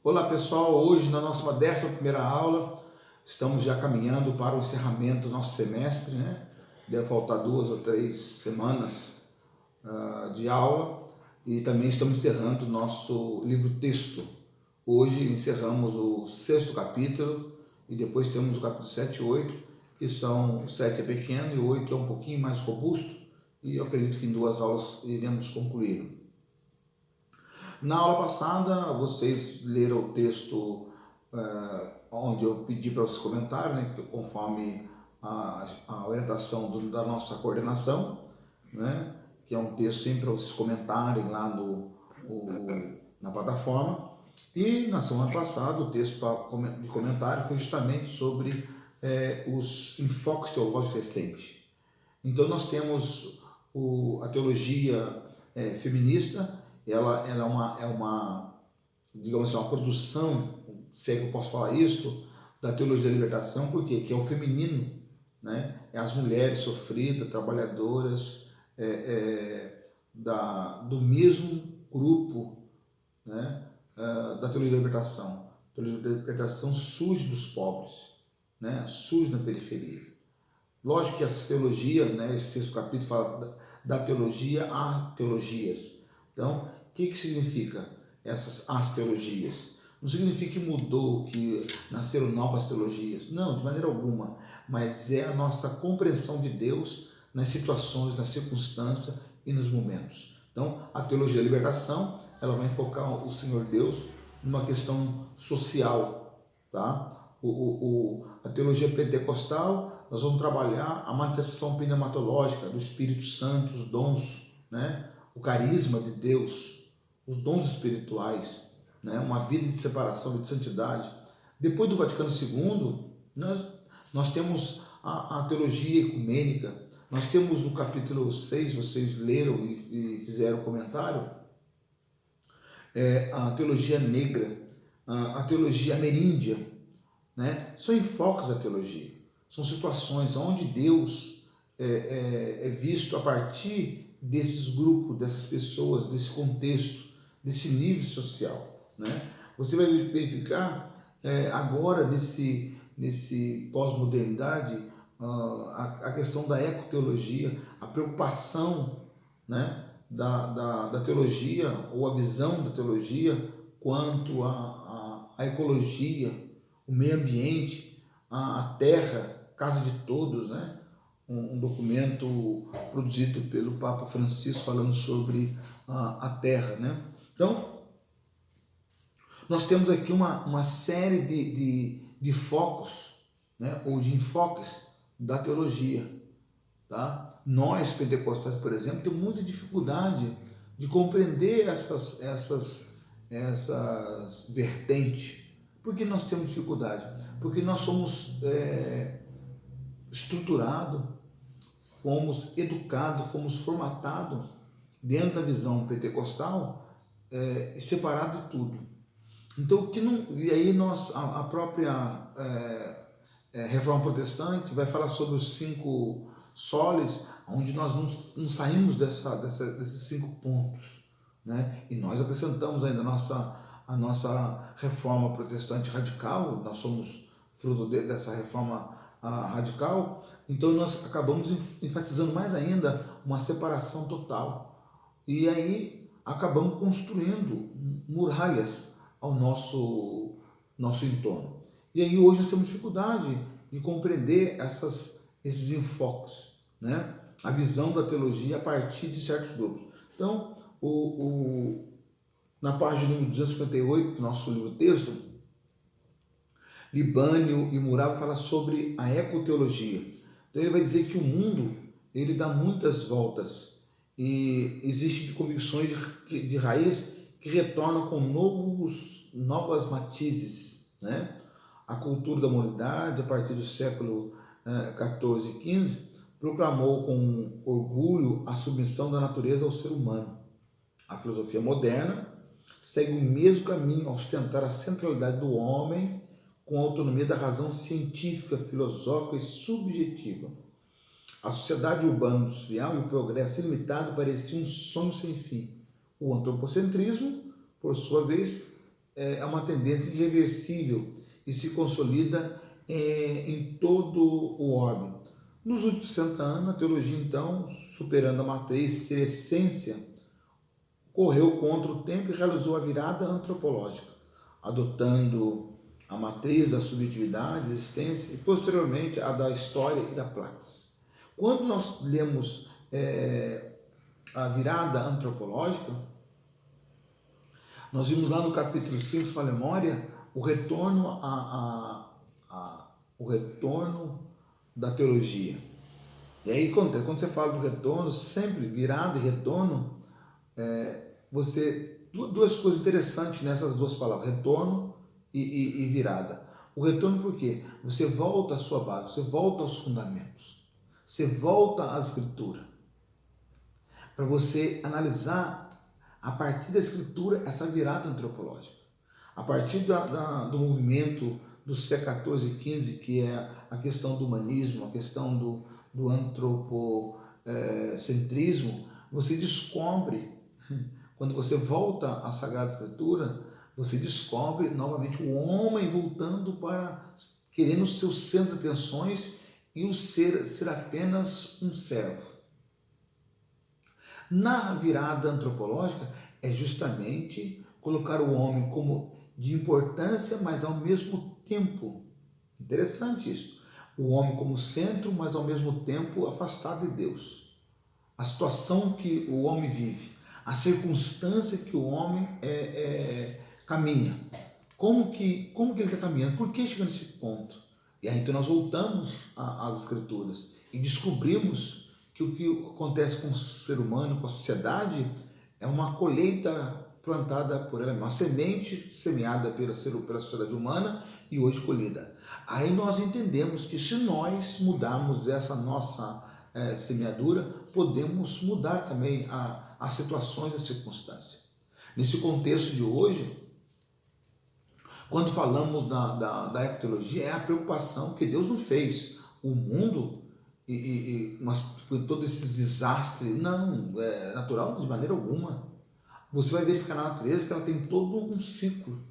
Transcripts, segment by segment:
Olá pessoal, hoje na nossa 11ª aula, estamos já caminhando para o encerramento do nosso semestre, né? Deve faltar 2 ou 3 semanas de aula e também estamos encerrando o nosso livro-texto. Hoje encerramos o 6º capítulo e depois temos o capítulo 7 e 8, que são, o 7 é pequeno e o 8 é um pouquinho mais robusto e eu acredito que em 2 aulas iremos concluir. Na aula passada, vocês leram o texto onde eu pedi para vocês comentarem, né, conforme a orientação da nossa coordenação, né, que é um texto sempre para vocês comentarem lá na plataforma. E na semana passada, o texto de comentário foi justamente sobre os enfoques teológicos recentes. Então, nós temos a teologia feminista. Ela é uma, digamos assim, uma produção, se é que eu posso falar isso, da teologia da libertação, por quê? Que é o feminino, né? É as mulheres sofridas, trabalhadoras, do mesmo grupo, né? Da teologia da libertação. A teologia da libertação surge dos pobres, né? Surge na periferia. Lógico que essa teologia, né, esse capítulo fala da teologia a teologias. Então, o que significa as teologias? Não significa que mudou, que nasceram novas teologias. Não, de maneira alguma. Mas é a nossa compreensão de Deus nas situações, nas circunstâncias e nos momentos. Então, a teologia da libertação, ela vai enfocar o Senhor Deus numa questão social, tá? A teologia pentecostal, nós vamos trabalhar a manifestação pneumatológica do Espírito Santo, os dons, né? O carisma de Deus, os dons espirituais, né? Uma vida de separação, de santidade. Depois do Vaticano II, nós temos a teologia ecumênica. Nós temos no capítulo 6, vocês leram e fizeram comentário, a teologia negra, a teologia ameríndia, né? São enfoques da teologia, são situações onde Deus é visto a partir desses grupos, dessas pessoas, desse contexto, desse nível social, né? Você vai verificar agora nesse pós-modernidade a questão da ecoteologia, a preocupação, né, da teologia ou a visão da teologia quanto à ecologia, o meio ambiente, a terra, casa de todos, né? Um documento produzido pelo Papa Francisco falando sobre a terra, né? Então, nós temos aqui uma série de focos, né? Ou de enfoques da teologia, tá? Nós, pentecostais, por exemplo, temos muita dificuldade de compreender essas vertentes. Por que nós temos dificuldade? Porque nós somos estruturados, fomos educados, fomos formatados dentro da visão pentecostal e separados de tudo. Então, e aí a própria Reforma Protestante vai falar sobre os 5 soles, onde nós não saímos desses 5 pontos, né? E nós apresentamos ainda a nossa reforma protestante radical, nós somos fruto dessa reforma radical, então nós acabamos enfatizando mais ainda uma separação total. E aí acabamos construindo muralhas ao nosso entorno. E aí hoje nós temos dificuldade de compreender esses enfoques, né? A visão da teologia a partir de certos grupos. Então, na página número 258 do nosso livro-texto, Libânio e Murá fala sobre a ecoteologia. Então ele vai dizer que o mundo ele dá muitas voltas e existem convicções de raiz que retornam com novas matizes, né? A cultura da humanidade, a partir do século XIV e XV, proclamou com orgulho a submissão da natureza ao ser humano. A filosofia moderna segue o mesmo caminho ao sustentar a centralidade do homem com a autonomia da razão científica, filosófica e subjetiva. A sociedade urbana industrial e o progresso ilimitado pareciam um sonho sem fim. O antropocentrismo, por sua vez, é uma tendência irreversível e se consolida em todo o orbe. Nos últimos 60 anos, a teologia, então, superando a matriz ser essência, correu contra o tempo e realizou a virada antropológica, adotando a matriz da subjetividade, existência e, posteriormente, a da história e da praxis. Quando nós lemos a virada antropológica, nós vimos lá no capítulo 5, se fala memória, o retorno o retorno da teologia. E aí, quando você fala do retorno, sempre virada e retorno, duas coisas interessantes nessas duas palavras, retorno e virada. O retorno por quê? Você volta à sua base, você volta aos fundamentos, você volta à Escritura, para você analisar a partir da Escritura essa virada antropológica. A partir do movimento do século XIV e XV, que é a questão do humanismo, a questão do antropocentrismo, você descobre, quando você volta à Sagrada Escritura, você descobre novamente o homem voltando para, querendo os seus centros de atenções e o ser apenas um servo. Na virada antropológica é justamente colocar o homem como de importância, mas ao mesmo tempo, interessante isso, o homem como centro, mas ao mesmo tempo afastado de Deus. A situação que o homem vive, a circunstância que o homem caminha, como que ele está caminhando, por que chega nesse ponto? E aí então nós voltamos às Escrituras e descobrimos que o que acontece com o ser humano, com a sociedade, é uma colheita plantada por ela, uma semente semeada pela sociedade humana e hoje colhida. Aí nós entendemos que se nós mudarmos essa nossa semeadura, podemos mudar também as situações e as circunstâncias. Nesse contexto de hoje, quando falamos da ecologia, é a preocupação que Deus não fez o mundo mas todos esses desastres, não, é natural de maneira alguma. Você vai verificar na natureza que ela tem todo um ciclo.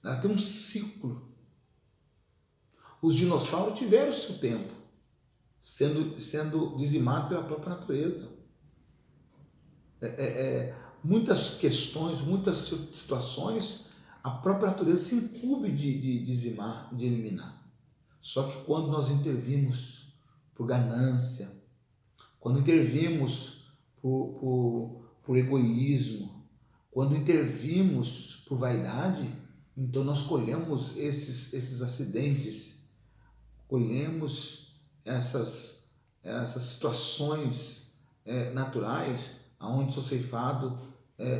Ela tem um ciclo. Os dinossauros tiveram o seu tempo, sendo dizimados pela própria natureza. Muitas questões, muitas situações, a própria natureza se incumbe de dizimar, de eliminar. Só que quando nós intervimos por ganância, quando intervimos por egoísmo, quando intervimos por vaidade, então nós colhemos esses acidentes, colhemos essas situações naturais, onde são ceifados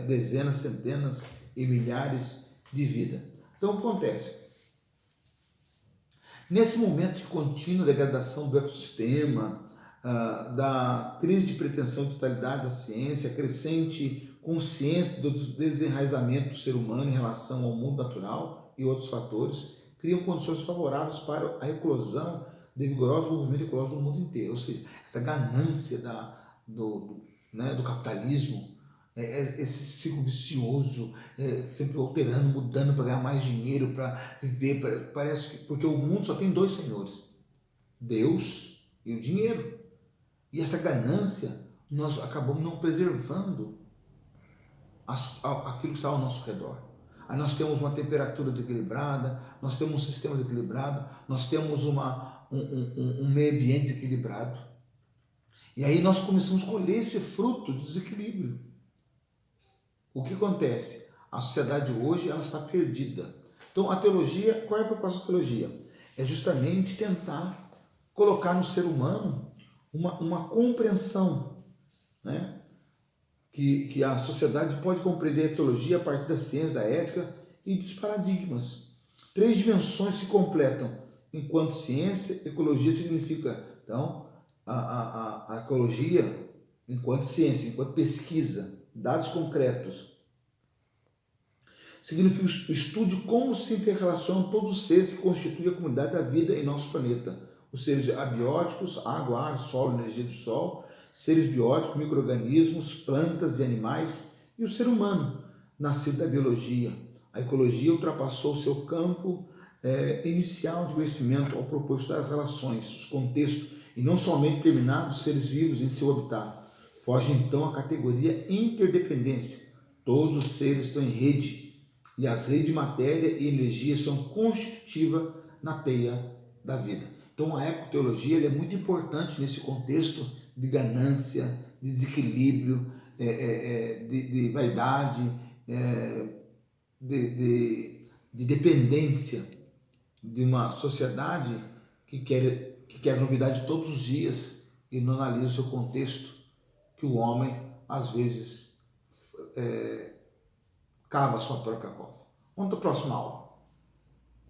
dezenas, centenas e milhares de vidas. Então, o que acontece? Nesse momento de contínua degradação do ecossistema, da crise de pretensão de totalidade da ciência, a crescente consciência do desenraizamento do ser humano em relação ao mundo natural e outros fatores, criam condições favoráveis para a eclosão de vigoroso movimento ecológico no mundo inteiro. Ou seja, essa ganância do capitalismo, esse ciclo vicioso, sempre alterando, mudando para ganhar mais dinheiro, para viver, parece que, porque o mundo só tem dois senhores, Deus e o dinheiro. E essa ganância, nós acabamos não preservando aquilo que está ao nosso redor. Aí nós temos uma temperatura desequilibrada, nós temos um sistema desequilibrado, nós temos um meio ambiente desequilibrado. E aí nós começamos a colher esse fruto do desequilíbrio. O que acontece? A sociedade hoje ela está perdida. Então a teologia, qual é a proposta da teologia? É justamente tentar colocar no ser humano uma compreensão, né? Que a sociedade pode compreender a teologia a partir da ciência, da ética e dos paradigmas. 3 dimensões se completam. Enquanto ciência, ecologia significa, então, a ecologia enquanto ciência, enquanto pesquisa, dados concretos. Significa o estudo de como se interrelacionam todos os seres que constituem a comunidade da vida em nosso planeta. Os seres abióticos, água, ar, solo, energia do sol, seres bióticos, micro-organismos, plantas e animais, e o ser humano, nascido da biologia, A ecologia ultrapassou o seu campo inicial de conhecimento ao propor estudar as relações, os contextos, e não somente determinados seres vivos em seu habitat. Foge então à categoria interdependência. Todos os seres estão em rede, e as redes de matéria e energia são constitutivas na teia da vida. Então a ecoteologia é muito importante nesse contexto de ganância, de desequilíbrio, de vaidade, de dependência de uma sociedade que quer novidade todos os dias e não analisa o seu contexto, que o homem às vezes cava a sua própria cova. Vamos para a próxima aula.